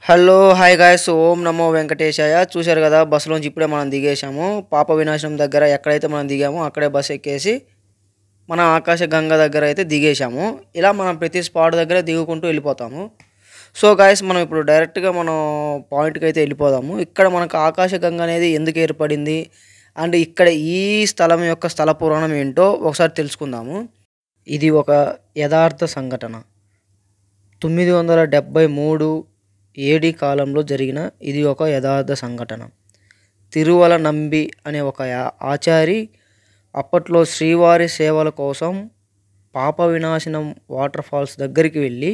Hello hi guys ఓం నమో వెంకటేశాయ. చూశారు కదా, బస్సులోంచి ఇప్పుడే మనం దిగేశాము. పాప వినాశనం దగ్గర ఎక్కడైతే మనం దిగామో అక్కడే బస్సు ఎక్కేసి మన ఆకాశ గంగ దగ్గర అయితే దిగేశాము. ఇలా మనం ప్రతి స్పాట్ దగ్గర దిగుకుంటూ వెళ్ళిపోతాము. సో గాయ్స్, మనం ఇప్పుడు డైరెక్ట్గా మనం పాయింట్కి అయితే వెళ్ళిపోదాము. ఇక్కడ మనకు ఆకాశ గంగ అనేది ఎందుకు ఏర్పడింది అండ్ ఇక్కడ ఈ స్థలం యొక్క స్థల పురాణం ఏంటో ఒకసారి తెలుసుకుందాము. ఇది ఒక యథార్థ సంఘటన. 973 ఏడి కాలంలో జరిగిన ఇది ఒక యథార్థ సంఘటన. తిరువల నంబి అనే ఒక ఆచారి అప్పట్లో శ్రీవారి సేవల కోసం పాప వినాశనం వాటర్ ఫాల్స్ దగ్గరికి వెళ్ళి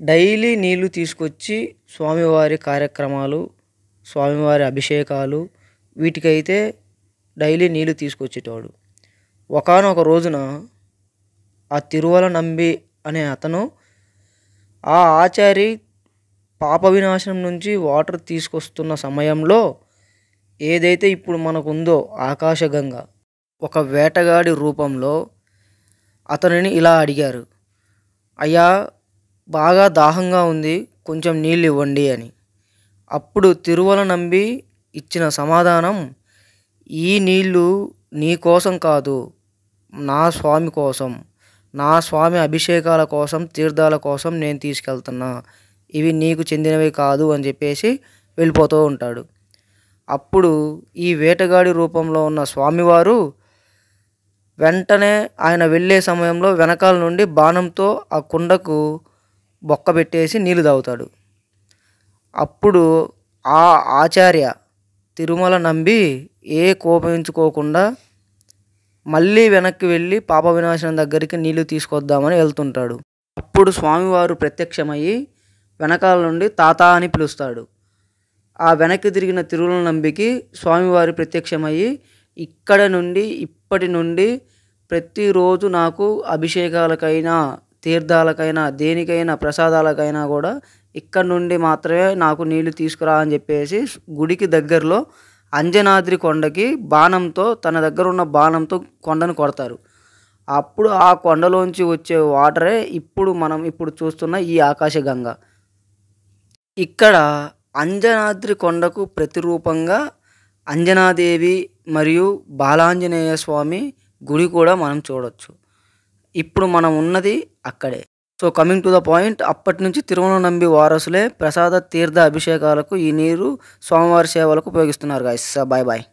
డైలీ నీళ్లు తీసుకొచ్చి స్వామివారి కార్యక్రమాలు, స్వామివారి అభిషేకాలు వీటికైతే డైలీ నీళ్లు తీసుకొచ్చేటోడు. ఒకానొక రోజున ఆ తిరువల నంబి అనే అతను ఆ ఆచారి పాప వినాశనం నుంచి వాటర్ తీసుకొస్తున్న సమయంలో ఏదైతే ఇప్పుడు మనకు ఉందో ఆకాశగంగ ఒక వేటగాడి రూపంలో అతనిని ఇలా అడిగారు, అయ్యా బాగా దాహంగా ఉంది, కొంచెం నీళ్ళు ఇవ్వండి అని. అప్పుడు తిరువల నంబి ఇచ్చిన సమాధానం, ఈ నీళ్ళు నీ కోసం కాదు, నా స్వామి కోసం, నా స్వామి అభిషేకాల కోసం, తీర్థాల కోసం నేను తీసుకెళ్తున్నా, ఇవి నీకు చెందినవి కాదు అని చెప్పేసి వెళ్ళిపోతూ ఉంటాడు. అప్పుడు ఈ వేటగాడి రూపంలో ఉన్న స్వామివారు వెంటనే ఆయన వెళ్ళే సమయంలో వెనకాల నుండి బాణంతో ఆ కుండకు బొక్క పెట్టేసి నీళ్లు తాగుతాడు. అప్పుడు ఆ ఆచార్య తిరుమల నంబి కోపించుకోకుండా మళ్ళీ వెనక్కి వెళ్ళి పాప వినాశనం దగ్గరికి నీళ్లు తీసుకొద్దామని వెళ్తుంటాడు. అప్పుడు స్వామివారు ప్రత్యక్షమయ్యి వెనకాల నుండి తాత అని పిలుస్తాడు. ఆ వెనక్కి తిరిగిన తిరుమల నంబికి స్వామివారి ప్రత్యక్షమయ్యి ఇక్కడ నుండి ఇప్పటి నుండి ప్రతిరోజు నాకు అభిషేకాలకైనా, తీర్థాలకైనా, దేనికైనా, ప్రసాదాలకైనా కూడా ఇక్కడ నుండి మాత్రమే నాకు నీళ్లు తీసుకురా అని చెప్పేసి గుడికి దగ్గరలో అంజనాద్రి కొండకి బాణంతో, తన దగ్గర ఉన్న బాణంతో కొండను కొడతారు. అప్పుడు ఆ కొండలోంచి వచ్చే వాటరే మనం ఇప్పుడు చూస్తున్న ఈ ఆకాశగంగ. ఇక్కడ అంజనాద్రి కొండకు ప్రతిరూపంగా అంజనాదేవి మరియు బాలాంజనేయ స్వామి గుడి కూడా మనం చూడొచ్చు. ఇప్పుడు మనం ఉన్నది అక్కడే. So coming to the point, అప్పటి నుంచి తిరుమల నంబి వారసులే ప్రసాద తీర్థ అభిషేకాలకు ఈ నీరు స్వామివారి సేవలకు ఉపయోగిస్తున్నారు గాయ్స్. Bye bye.